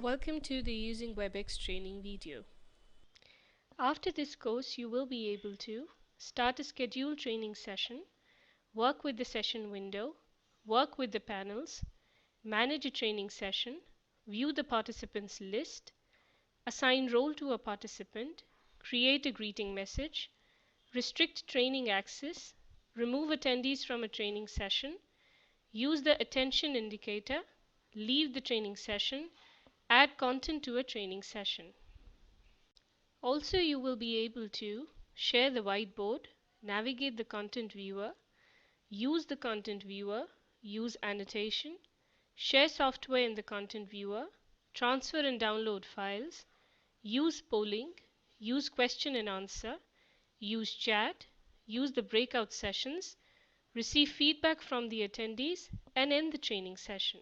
Welcome to the Using WebEx training video. After this course, you will be able to start a scheduled training session, work with the session window, work with the panels, manage a training session, view the participants list, assign role to a participant, create a greeting message, restrict training access, remove attendees from a training session, use the attention indicator, leave the training session, add content to a training session. Also, you will be able to share the whiteboard, navigate the content viewer, use the content viewer, use annotation, share software in the content viewer, transfer and download files, use polling, use question and answer, use chat, use the breakout sessions, receive feedback from the attendees, and end the training session.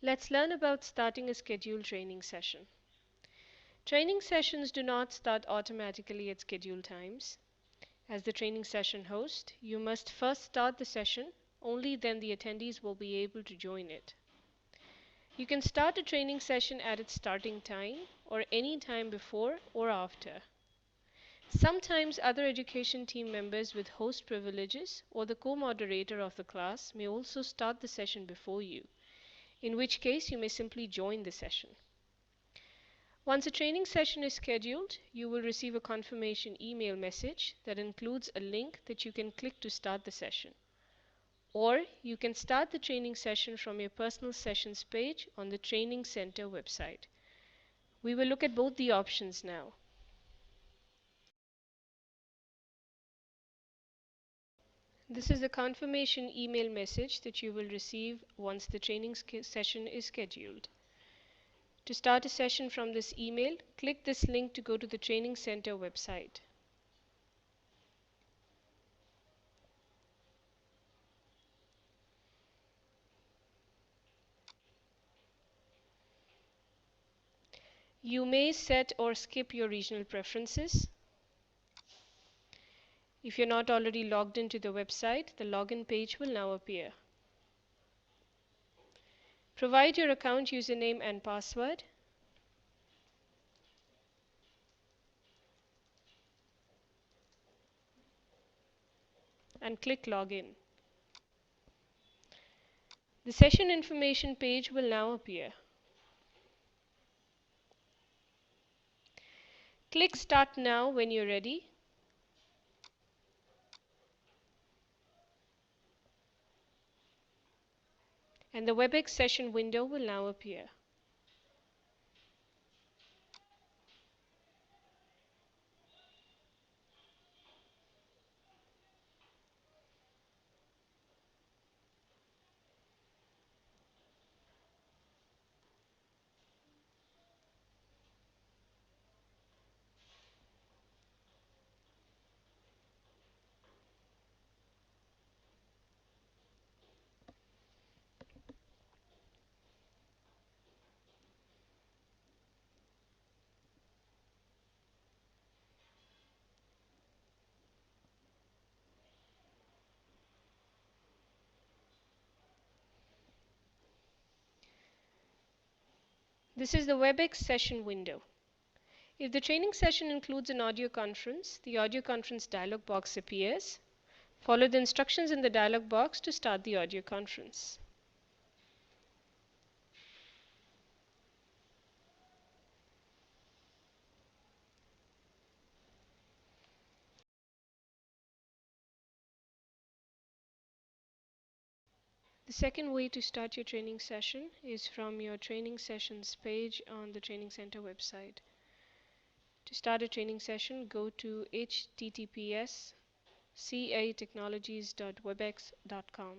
Let's learn about starting a scheduled training session. Training sessions do not start automatically at scheduled times. As the training session host, you must first start the session, only then the attendees will be able to join it. You can start a training session at its starting time or any time before or after. Sometimes other education team members with host privileges or the co-moderator of the class may also start the session before you, in which case you may simply join the session. Once a training session is scheduled, you will receive a confirmation email message that includes a link that you can click to start the session. Or you can start the training session from your personal sessions page on the Training Center website. We will look at both the options now. This is the confirmation email message that you will receive once the training session is scheduled. To start a session from this email, click this link to go to the Training Center website. You may set or skip your regional preferences. If you're not already logged into the website, the login page will now appear. Provide your account username and password. And click Login. The session information page will now appear. Click Start Now when you're ready. And the WebEx session window will now appear. This is the WebEx session window. If the training session includes an audio conference, the audio conference dialog box appears. Follow the instructions in the dialog box to start the audio conference. The second way to start your training session is from your training sessions page on the Training Center website. To start a training session, go to https://catechnologies.webex.com.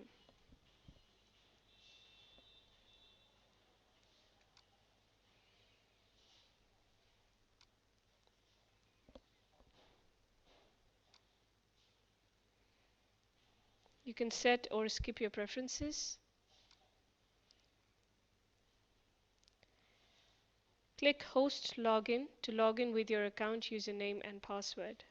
You can set or skip your preferences. Click Host Login to log in with your account username and password.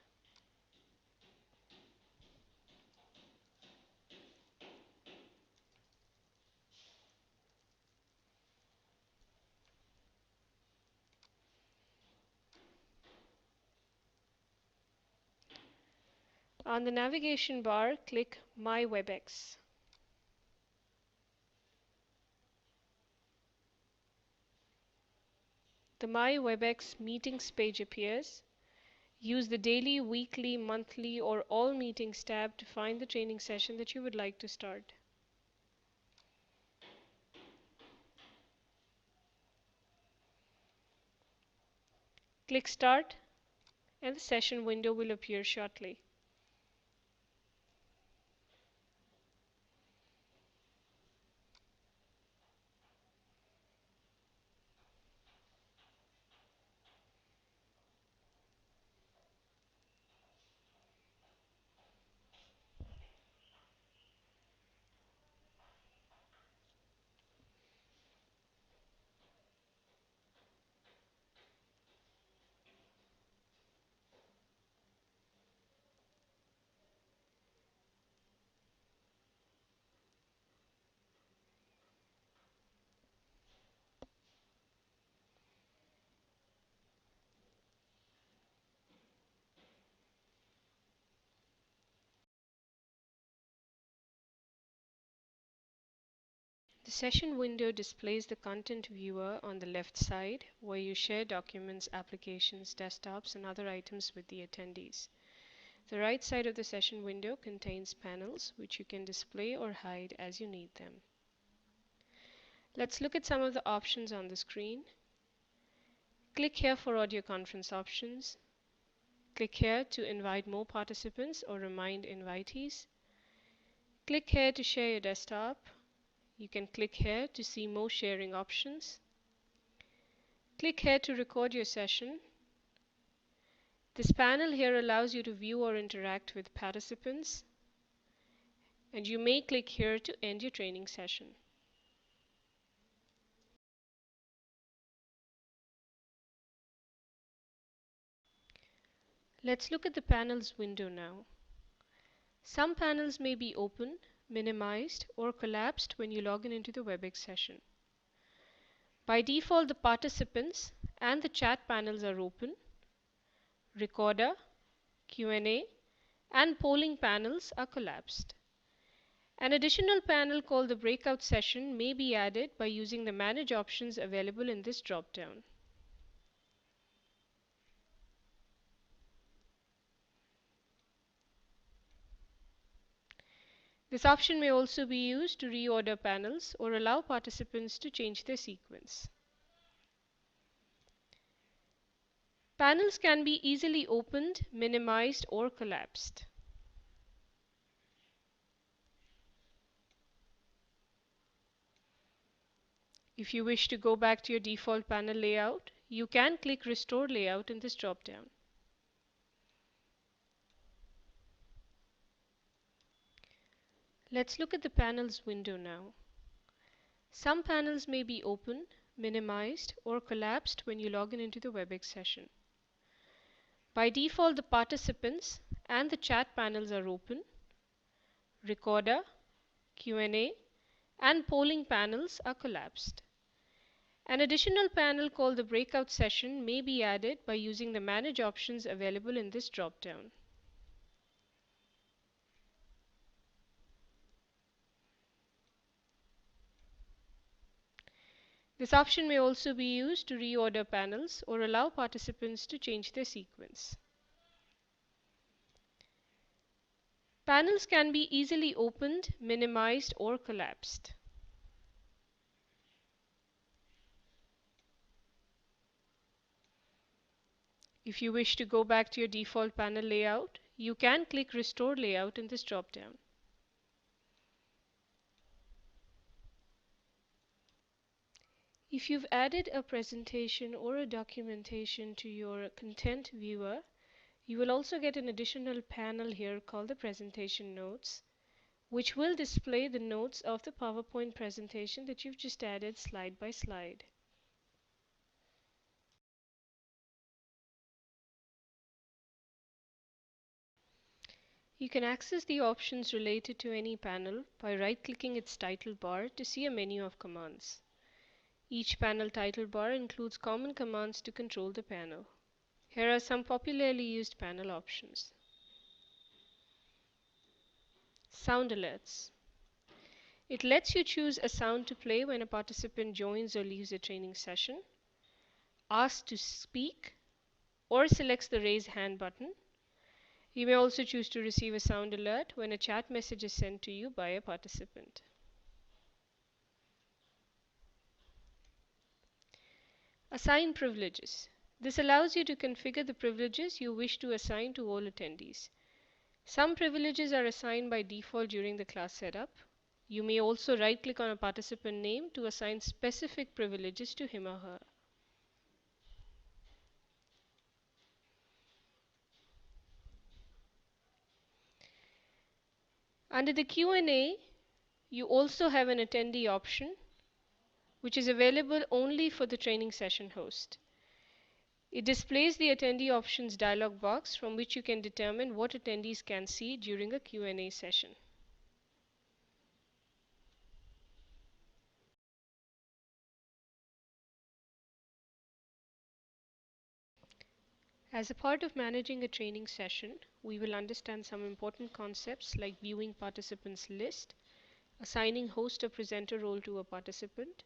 On the navigation bar, click My WebEx. The My WebEx Meetings page appears. Use the Daily, Weekly, Monthly, or All Meetings tab to find the training session that you would like to start. Click Start, and the session window will appear shortly. The session window displays the content viewer on the left side, where you share documents, applications, desktops, and other items with the attendees. The right side of the session window contains panels, which you can display or hide as you need them. Let's look at some of the options on the screen. Click here for audio conference options. Click here to invite more participants or remind invitees. Click here to share your desktop. You can click here to see more sharing options. Click here to record your session. This panel here allows you to view or interact with participants, and you may click here to end your training session. Let's look at the panels window now. Some panels may be open, minimized, or collapsed when you log in into the WebEx session. By default, the participants and the chat panels are open. Recorder, Q&A, and polling panels are collapsed. An additional panel called the Breakout session may be added by using the Manage options available in this drop-down. This option may also be used to reorder panels or allow participants to change their sequence. Panels can be easily opened, minimized, or collapsed. If you wish to go back to your default panel layout, you can click Restore Layout in this drop-down. Let's look at the panels window now. Some panels may be open, minimized, or collapsed when you log in into the WebEx session. By default, the participants and the chat panels are open. Recorder, Q&A, and polling panels are collapsed. An additional panel called the Breakout session may be added by using the Manage options available in this drop-down. This option may also be used to reorder panels or allow participants to change their sequence. Panels can be easily opened, minimized, or collapsed. If you wish to go back to your default panel layout, you can click Restore Layout in this drop-down. If you've added a presentation or a documentation to your content viewer, you will also get an additional panel here called the Presentation Notes, which will display the notes of the PowerPoint presentation that you've just added slide by slide. You can access the options related to any panel by right-clicking its title bar to see a menu of commands. Each panel title bar includes common commands to control the panel. Here are some popularly used panel options. Sound alerts. It lets you choose a sound to play when a participant joins or leaves a training session, asks to speak, or selects the raise hand button. You may also choose to receive a sound alert when a chat message is sent to you by a participant. Assign privileges. This allows you to configure the privileges you wish to assign to all attendees. Some privileges are assigned by default during the class setup. You may also right-click on a participant name to assign specific privileges to him or her. Under the Q&A, you also have an attendee option, which is available only for the training session host. It displays the attendee options dialog box from which you can determine what attendees can see during a Q&A session. As a part of managing a training session, we will understand some important concepts like viewing participants list, assigning host or presenter role to a participant,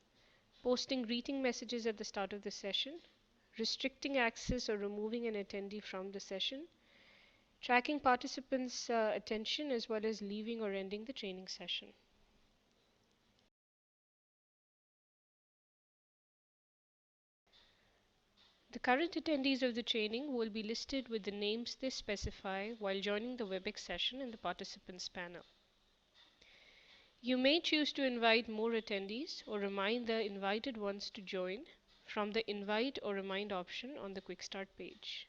posting greeting messages at the start of the session, restricting access or removing an attendee from the session, tracking participants' attention as well as leaving or ending the training session. The current attendees of the training will be listed with the names they specify while joining the WebEx session in the participants panel. You may choose to invite more attendees or remind the invited ones to join from the Invite or Remind option on the Quick Start page.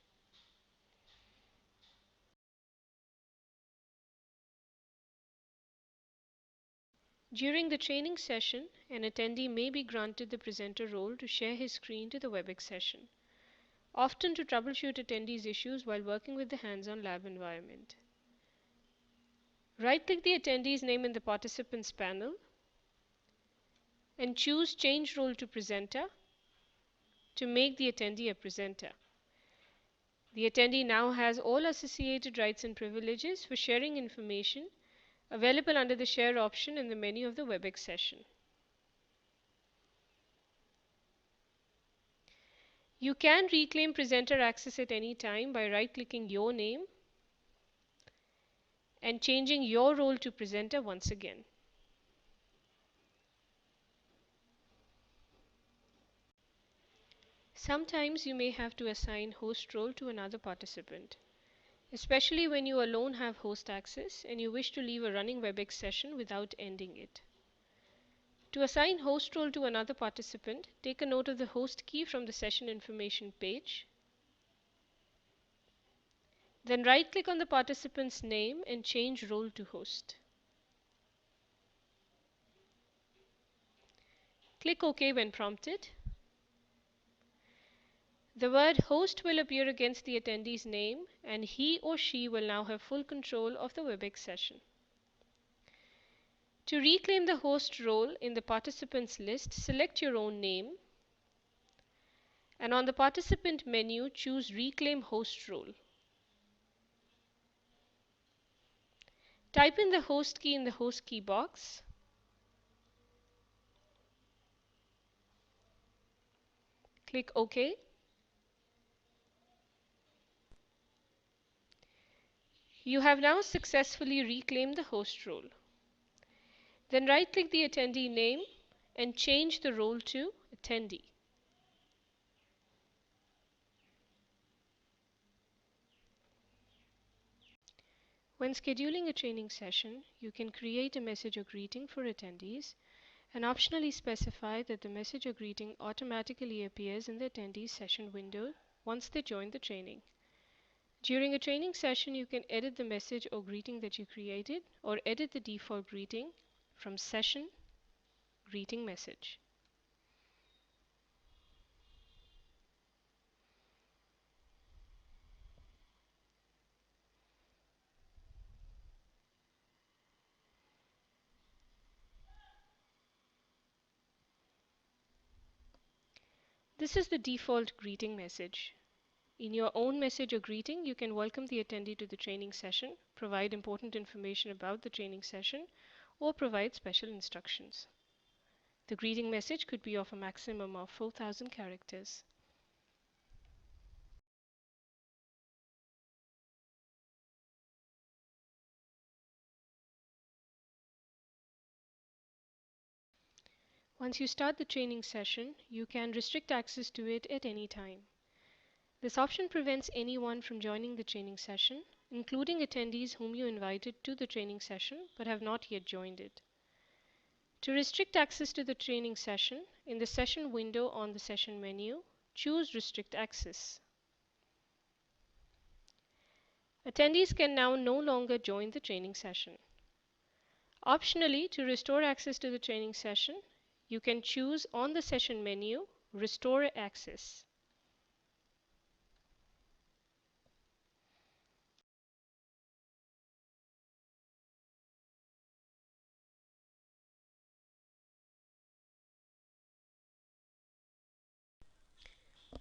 During the training session, an attendee may be granted the presenter role to share his screen to the WebEx session, often to troubleshoot attendees' issues while working with the hands-on lab environment. Right-click the attendee's name in the Participants panel and choose Change Role to Presenter to make the attendee a presenter. The attendee now has all associated rights and privileges for sharing information available under the Share option in the menu of the WebEx session. You can reclaim presenter access at any time by right-clicking your name and changing your role to presenter once again. Sometimes you may have to assign host role to another participant, especially when you alone have host access and you wish to leave a running WebEx session without ending it. To assign host role to another participant, take a note of the host key from the session information page. Then right-click on the participant's name and change role to host. Click OK when prompted. The word host will appear against the attendee's name and he or she will now have full control of the WebEx session. To reclaim the host role in the participants list, select your own name and on the participant menu choose Reclaim Host Role. Type in the host key in the host key box. Click OK. You have now successfully reclaimed the host role. Then right-click the attendee name and change the role to Attendee. When scheduling a training session, you can create a message or greeting for attendees and optionally specify that the message or greeting automatically appears in the attendee session window once they join the training. During a training session, you can edit the message or greeting that you created or edit the default greeting from Session, Greeting Message. This is the default greeting message. In your own message or greeting, you can welcome the attendee to the training session, provide important information about the training session, or provide special instructions. The greeting message could be of a maximum of 4,000 characters. Once you start the training session, you can restrict access to it at any time. This option prevents anyone from joining the training session, including attendees whom you invited to the training session but have not yet joined it. To restrict access to the training session, in the session window on the session menu, choose Restrict Access. Attendees can now no longer join the training session. Optionally, to restore access to the training session, you can choose on the session menu, Restore Access.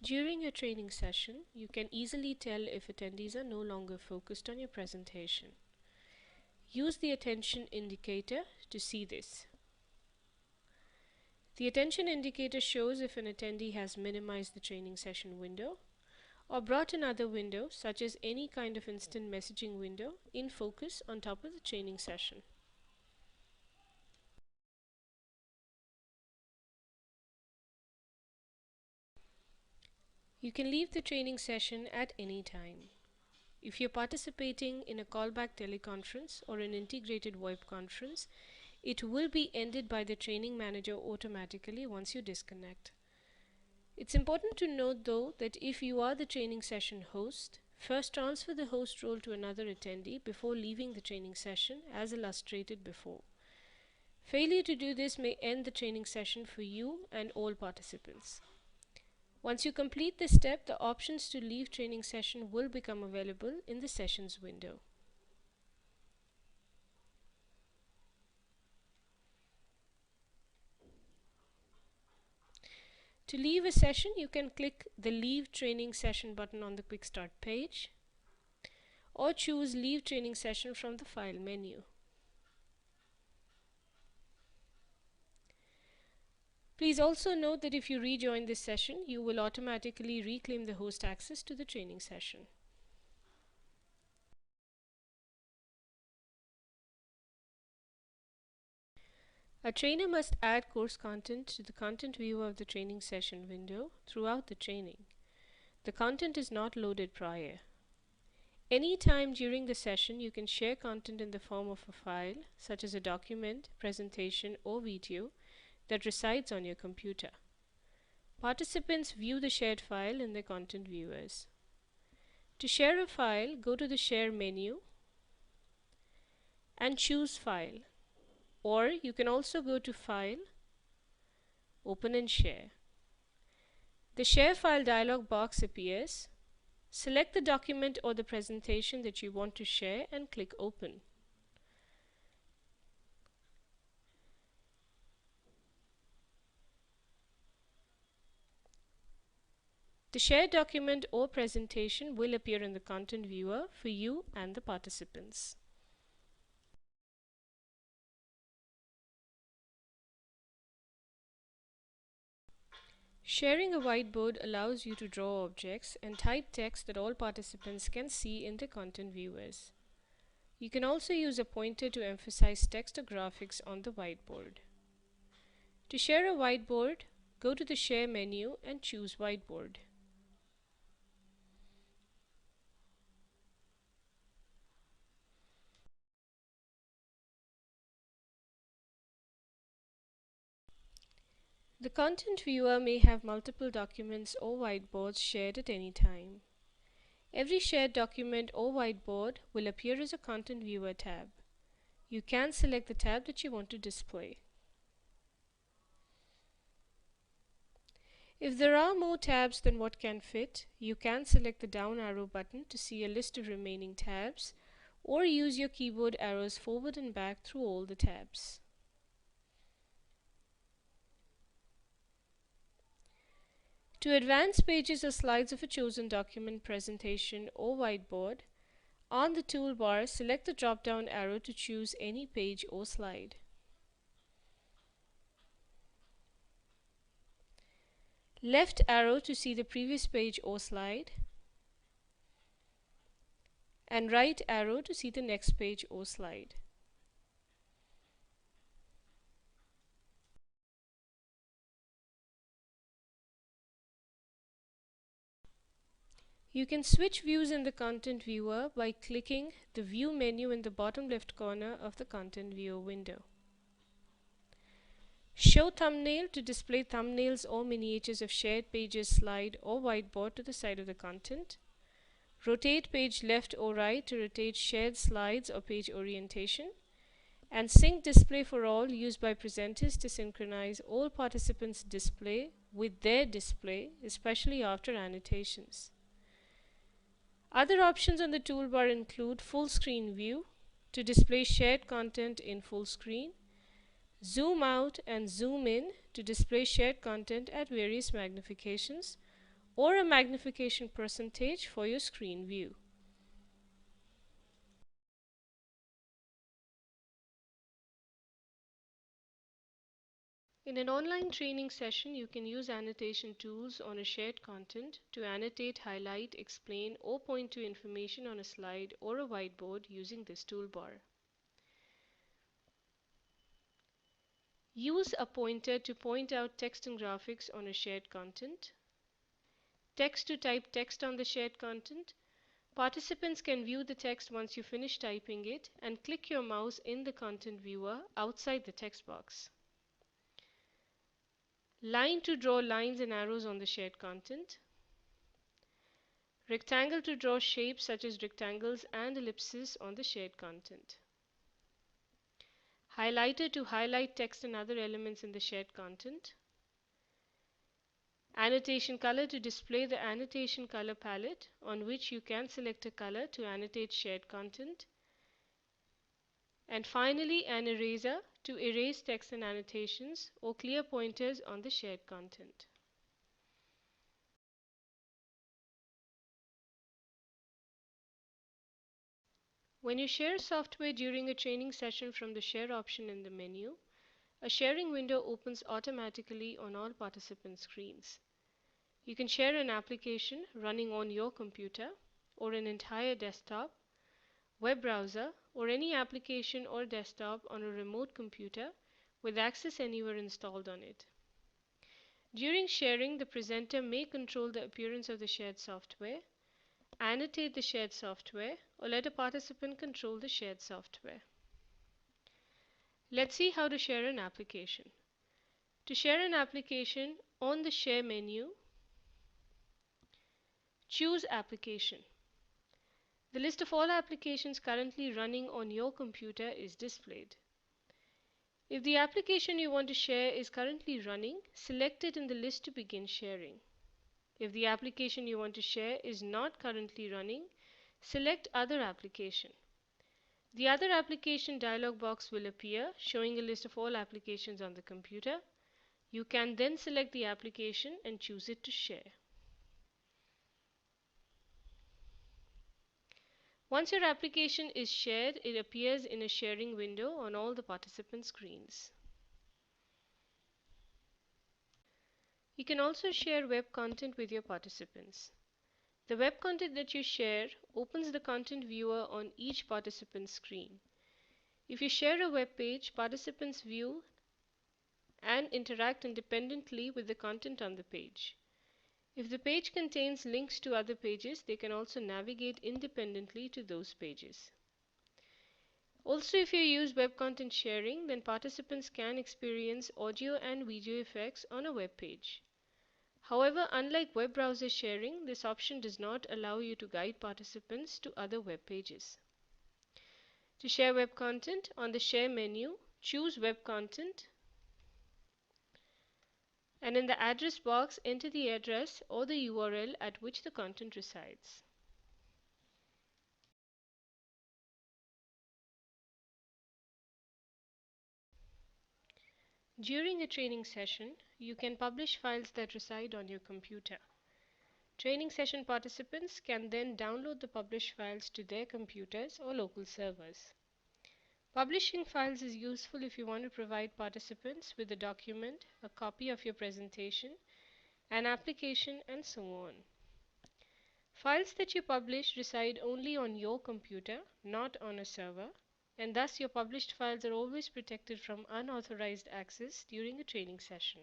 During your training session, you can easily tell if attendees are no longer focused on your presentation. Use the attention indicator to see this. The attention indicator shows if an attendee has minimized the training session window or brought another window, such as any kind of instant messaging window, in focus on top of the training session. You can leave the training session at any time. If you're participating in a callback teleconference or an integrated VoIP conference, it will be ended by the training manager automatically once you disconnect. It's important to note though that if you are the training session host, first transfer the host role to another attendee before leaving the training session, as illustrated before. Failure to do this may end the training session for you and all participants. Once you complete this step, the options to leave training session will become available in the sessions window. To leave a session, you can click the Leave Training Session button on the Quick Start page, or choose Leave Training Session from the File menu. Please also note that if you rejoin this session, you will automatically reclaim the host access to the training session. A trainer must add course content to the content viewer of the training session window throughout the training. The content is not loaded prior. Any time during the session, you can share content in the form of a file, such as a document, presentation, or video that resides on your computer. Participants view the shared file in their content viewers. To share a file, go to the Share menu and choose File. Or you can also go to File, Open and Share. The Share File dialog box appears. Select the document or the presentation that you want to share and click Open. The shared document or presentation will appear in the content viewer for you and the participants. Sharing a whiteboard allows you to draw objects and type text that all participants can see in the content viewers. You can also use a pointer to emphasize text or graphics on the whiteboard. To share a whiteboard, go to the Share menu and choose Whiteboard. The content viewer may have multiple documents or whiteboards shared at any time. Every shared document or whiteboard will appear as a content viewer tab. You can select the tab that you want to display. If there are more tabs than what can fit, you can select the down arrow button to see a list of remaining tabs, or use your keyboard arrows forward and back through all the tabs. To advance pages or slides of a chosen document, presentation, or whiteboard, on the toolbar, select the drop-down arrow to choose any page or slide. Left arrow to see the previous page or slide, and right arrow to see the next page or slide. You can switch views in the content viewer by clicking the View menu in the bottom left corner of the content viewer window. Show thumbnail to display thumbnails or miniatures of shared pages, slide, or whiteboard to the side of the content. Rotate page left or right to rotate shared slides or page orientation. And sync display for all, used by presenters to synchronize all participants' display with their display, especially after annotations. Other options on the toolbar include full screen view to display shared content in full screen, zoom out and zoom in to display shared content at various magnifications, or a magnification percentage for your screen view. In an online training session, you can use annotation tools on a shared content to annotate, highlight, explain, or point to information on a slide or a whiteboard using this toolbar. Use a pointer to point out text and graphics on a shared content. Text to type text on the shared content. Participants can view the text once you finish typing it, and click your mouse in the content viewer outside the text box. Line to draw lines and arrows on the shared content. Rectangle to draw shapes such as rectangles and ellipses on the shared content. Highlighter to highlight text and other elements in the shared content. Annotation color to display the annotation color palette, on which you can select a color to annotate shared content. And finally, an eraser to erase text and annotations or clear pointers on the shared content. When you share software during a training session from the Share option in the menu, a sharing window opens automatically on all participant screens. You can share an application running on your computer or an entire desktop, web browser, or any application or desktop on a remote computer with Access Anywhere installed on it. During sharing, the presenter may control the appearance of the shared software, annotate the shared software, or let a participant control the shared software. Let's see how to share an application. To share an application, on the Share menu, choose Application. The list of all applications currently running on your computer is displayed. If the application you want to share is currently running, select it in the list to begin sharing. If the application you want to share is not currently running, select Other Application. The Other Application dialog box will appear, showing a list of all applications on the computer. You can then select the application and choose it to share. Once your application is shared, it appears in a sharing window on all the participant screens. You can also share web content with your participants. The web content that you share opens the content viewer on each participant's screen. If you share a web page, participants view and interact independently with the content on the page. If the page contains links to other pages, they can also navigate independently to those pages. Also, if you use web content sharing, then participants can experience audio and video effects on a web page. However, unlike web browser sharing, this option does not allow you to guide participants to other web pages. To share web content, on the Share menu, choose Web Content, and in the address box, enter the address or the URL at which the content resides. During a training session, you can publish files that reside on your computer. Training session participants can then download the published files to their computers or local servers. Publishing files is useful if you want to provide participants with a document, a copy of your presentation, an application, and so on. Files that you publish reside only on your computer, not on a server, and thus your published files are always protected from unauthorized access during a training session.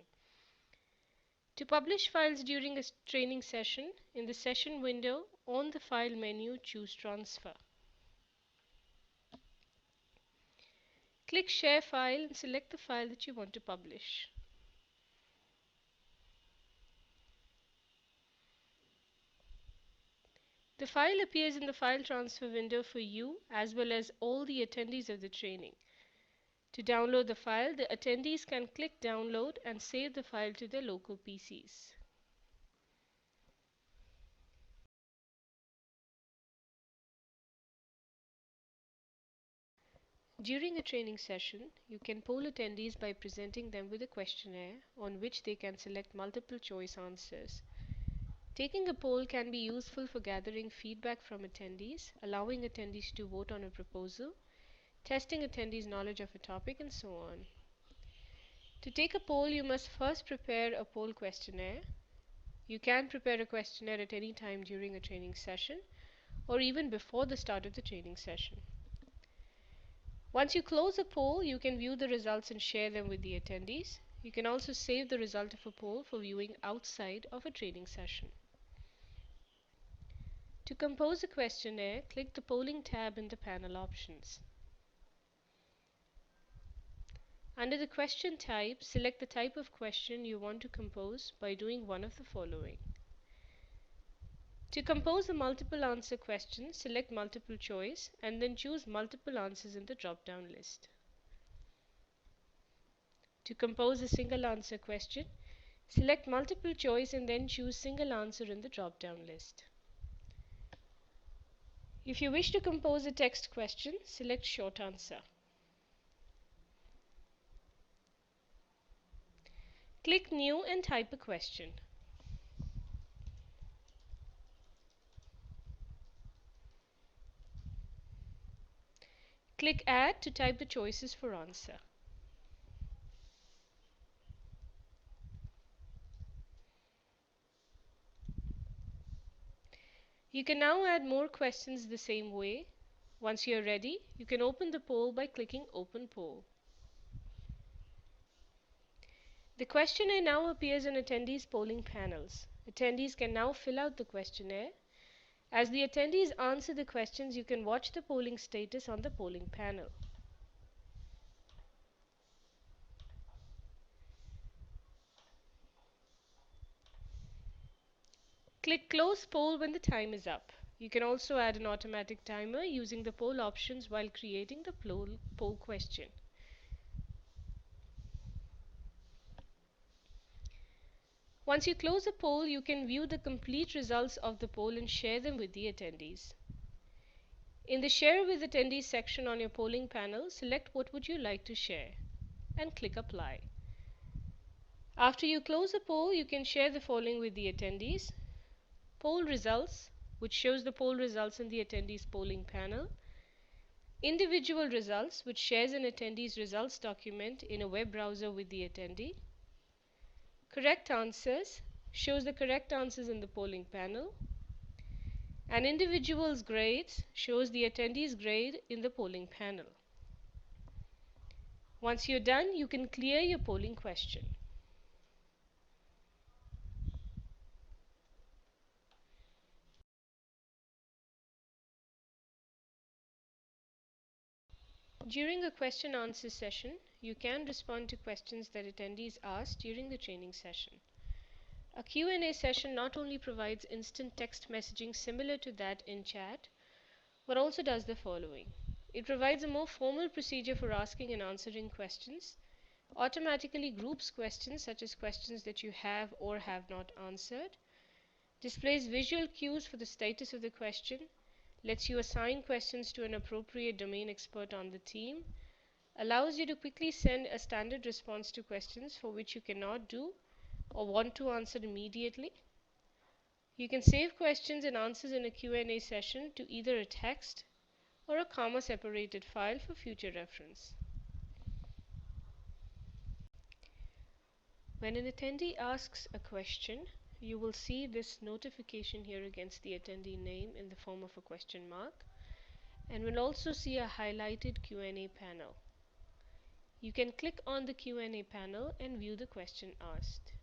To publish files during a training session, in the session window, on the File menu, choose Transfer. Click Share File and select the file that you want to publish. The file appears in the file transfer window for you as well as all the attendees of the training. To download the file, the attendees can click Download and save the file to their local PCs. During a training session, you can poll attendees by presenting them with a questionnaire on which they can select multiple choice answers. Taking a poll can be useful for gathering feedback from attendees, allowing attendees to vote on a proposal, testing attendees' knowledge of a topic, and so on. To take a poll, you must first prepare a poll questionnaire. You can prepare a questionnaire at any time during a training session or even before the start of the training session. Once you close a poll, you can view the results and share them with the attendees. You can also save the result of a poll for viewing outside of a training session. To compose a questionnaire, click the Polling tab in the panel options. Under the question type, select the type of question you want to compose by doing one of the following. To compose a multiple answer question, select multiple choice and then choose multiple answers in the drop-down list. To compose a single answer question, select multiple choice and then choose single answer in the drop-down list. If you wish to compose a text question, select short answer. Click New and type a question. Click Add to type the choices for answer. You can now add more questions the same way. Once you are ready, you can open the poll by clicking Open Poll. The questionnaire now appears on attendees' polling panels. Attendees can now fill out the questionnaire. As the attendees answer the questions, you can watch the polling status on the polling panel. Click Close Poll when the time is up. You can also add an automatic timer using the poll options while creating the poll question. Once you close a poll, you can view the complete results of the poll and share them with the attendees. In the Share with Attendees section on your polling panel, select what would you like to share and click Apply. After you close a poll, you can share the following with the attendees. Poll results, which shows the poll results in the attendees polling panel. Individual results, which shares an attendee's results document in a web browser with the attendee. Correct answers, shows the correct answers in the polling panel. An individual's grades, shows the attendee's grade in the polling panel. Once you're done, you can clear your polling question. During a question-answer session, you can respond to questions that attendees ask during the training session. A Q&A session not only provides instant text messaging similar to that in chat, but also does the following. It provides a more formal procedure for asking and answering questions, automatically groups questions such as questions that you have or have not answered, displays visual cues for the status of the question, lets you assign questions to an appropriate domain expert on the team, allows you to quickly send a standard response to questions for which you cannot do or want to answer immediately. You can save questions and answers in a Q&A session to either a text or a comma-separated file for future reference. When an attendee asks a question, you will see this notification here against the attendee name in the form of a question mark, and will also see a highlighted Q&A panel. You can click on the Q&A panel and view the question asked.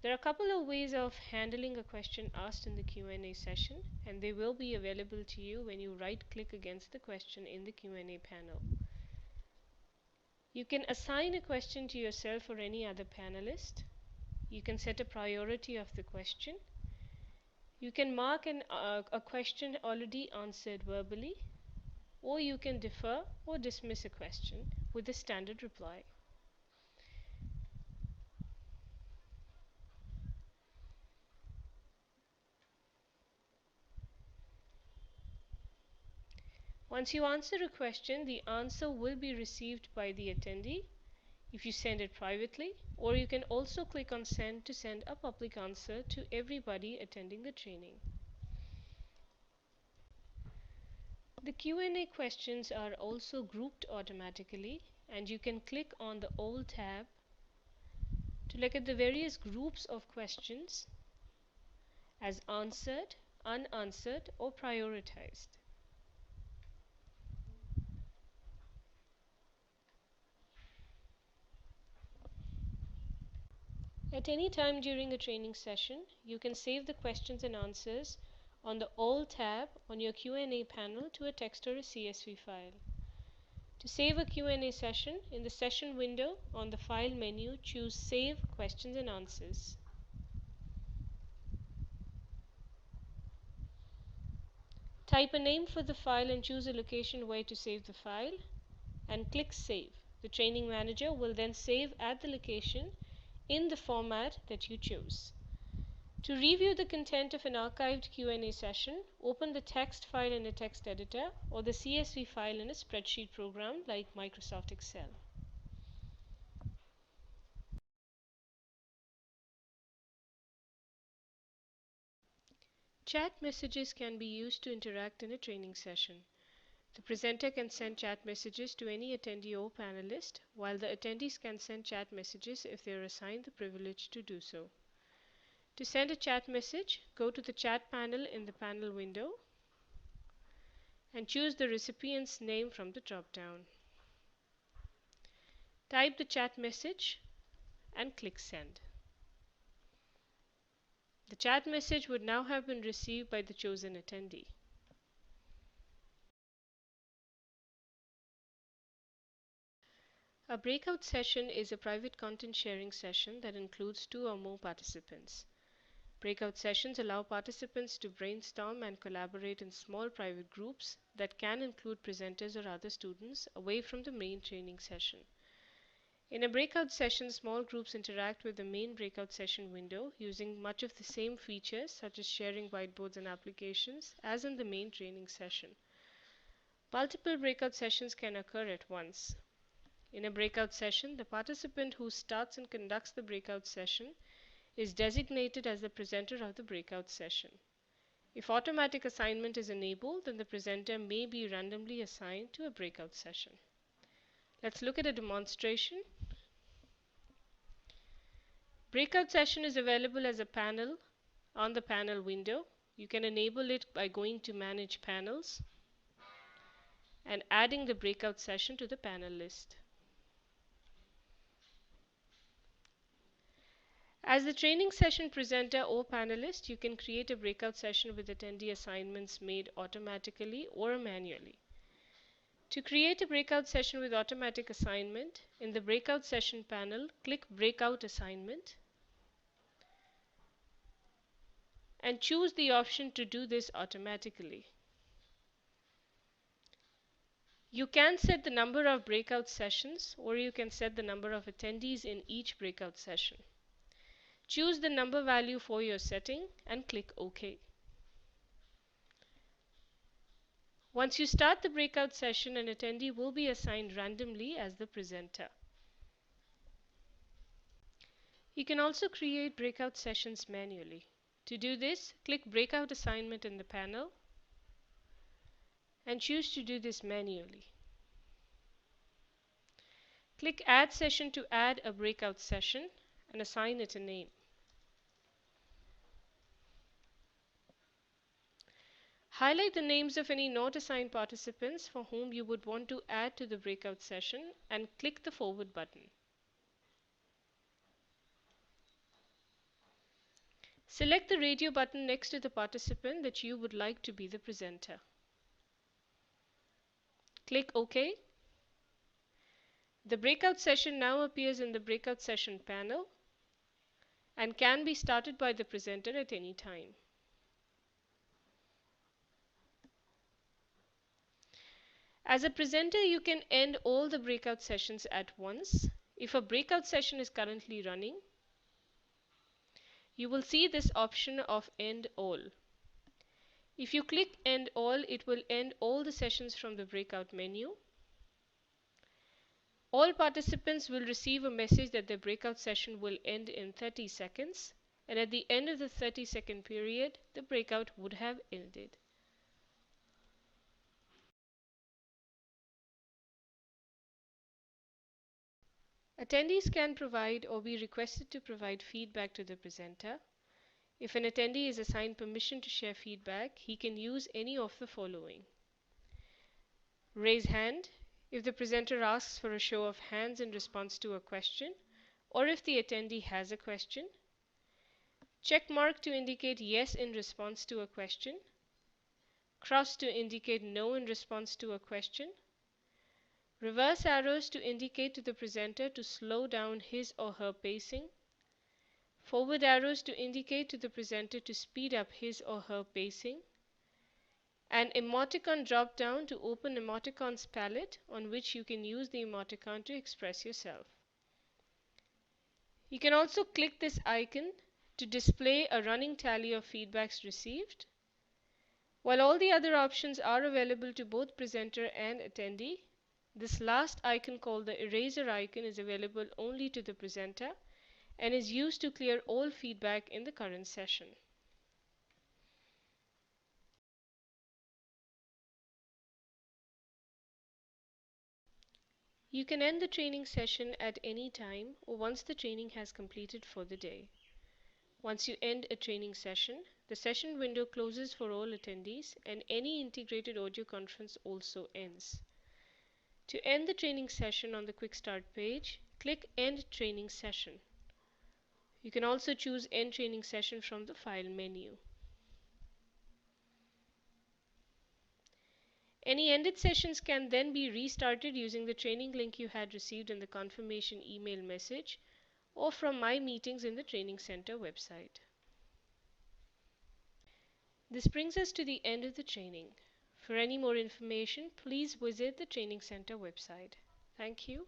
There are a couple of ways of handling a question asked in the Q&A session, and they will be available to you when you right-click against the question in the Q&A panel. You can assign a question to yourself or any other panelist. You can set a priority of the question. You can mark a question already answered verbally, or you can defer or dismiss a question with a standard reply. Once you answer a question, the answer will be received by the attendee if you send it privately, or you can also click on Send to send a public answer to everybody attending the training. The Q&A questions are also grouped automatically, and you can click on the All tab to look at the various groups of questions as answered, unanswered, or prioritized. At any time during a training session, you can save the questions and answers on the All tab on your Q&A panel to a text or a CSV file. To save a Q&A session, in the session window on the File menu, choose Save Questions and Answers. Type a name for the file and choose a location where to save the file, and click Save. The training manager will then save at the location in the format that you chose. To review the content of an archived Q&A session, open the text file in a text editor or the CSV file in a spreadsheet program like Microsoft Excel. Chat messages can be used to interact in a training session. The presenter can send chat messages to any attendee or panelist, while the attendees can send chat messages if they are assigned the privilege to do so. To send a chat message, go to the chat panel in the panel window and choose the recipient's name from the drop-down. Type the chat message and click Send. The chat message would now have been received by the chosen attendee. A breakout session is a private content sharing session that includes 2 or more participants. Breakout sessions allow participants to brainstorm and collaborate in small private groups that can include presenters or other students away from the main training session. In a breakout session, small groups interact with the main breakout session window using much of the same features such as sharing whiteboards and applications as in the main training session. Multiple breakout sessions can occur at once. In a breakout session, the participant who starts and conducts the breakout session is designated as the presenter of the breakout session. If automatic assignment is enabled, then the presenter may be randomly assigned to a breakout session. Let's look at a demonstration. Breakout session is available as a panel on the panel window. You can enable it by going to Manage Panels and adding the breakout session to the panel list. As the training session presenter or panelist, you can create a breakout session with attendee assignments made automatically or manually. To create a breakout session with automatic assignment, in the Breakout Session panel, click Breakout Assignment and choose the option to do this automatically. You can set the number of breakout sessions, or you can set the number of attendees in each breakout session. Choose the number value for your setting and click OK. Once you start the breakout session, an attendee will be assigned randomly as the presenter. You can also create breakout sessions manually. To do this, click Breakout Assignment in the panel and choose to do this manually. Click Add Session to add a breakout session and assign it a name. Highlight the names of any not assigned participants for whom you would want to add to the breakout session and click the Forward button. Select the radio button next to the participant that you would like to be the presenter. Click OK. The breakout session now appears in the breakout session panel and can be started by the presenter at any time. As a presenter, you can end all the breakout sessions at once. If a breakout session is currently running, you will see this option of End All. If you click End All, it will end all the sessions from the breakout menu. All participants will receive a message that their breakout session will end in 30 seconds, and at the end of the 30-second period, the breakout would have ended. Attendees can provide or be requested to provide feedback to the presenter. If an attendee is assigned permission to share feedback, he can use any of the following. Raise hand if the presenter asks for a show of hands in response to a question, or if the attendee has a question. Check mark to indicate yes in response to a question. Cross to indicate no in response to a question. Reverse arrows to indicate to the presenter to slow down his or her pacing. Forward arrows to indicate to the presenter to speed up his or her pacing. An emoticon drop-down to open emoticons palette on which you can use the emoticon to express yourself. You can also click this icon to display a running tally of feedbacks received. While all the other options are available to both presenter and attendee, this last icon, called the eraser icon, is available only to the presenter and is used to clear all feedback in the current session. You can end the training session at any time or once the training has completed for the day. Once you end a training session, the session window closes for all attendees and any integrated audio conference also ends. To end the training session on the Quick Start page, click End Training Session. You can also choose End Training Session from the File menu. Any ended sessions can then be restarted using the training link you had received in the confirmation email message or from My Meetings in the Training Center website. This brings us to the end of the training. For any more information, please visit the Training Center website. Thank you.